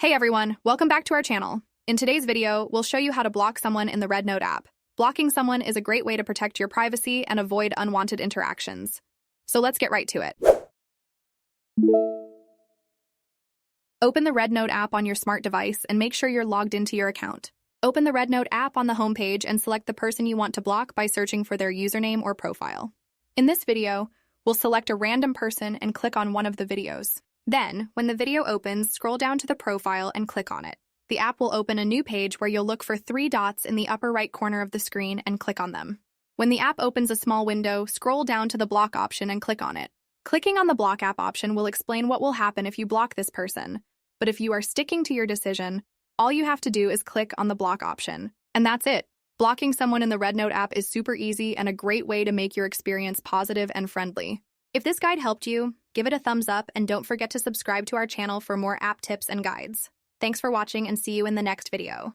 Hey everyone, welcome back to our channel. In today's video, we'll show you how to block someone in the RedNote app. Blocking someone is a great way to protect your privacy and avoid unwanted interactions. So let's get right to it. Open the RedNote app on your smart device and make sure you're logged into your account. Open the RedNote app on the homepage and select the person you want to block by searching for their username or profile. In this video, we'll select a random person and click on one of the videos. Then, when the video opens, scroll down to the profile and click on it. The app will open a new page where you'll look for 3 dots in the upper right corner of the screen and click on them. When the app opens a small window, scroll down to the block option and click on it. Clicking on the block app option will explain what will happen if you block this person. But if you are sticking to your decision, all you have to do is click on the block option. And that's it. Blocking someone in the RedNote app is super easy and a great way to make your experience positive and friendly. If this guide helped you, give it a thumbs up and don't forget to subscribe to our channel for more app tips and guides. Thanks for watching and see you in the next video.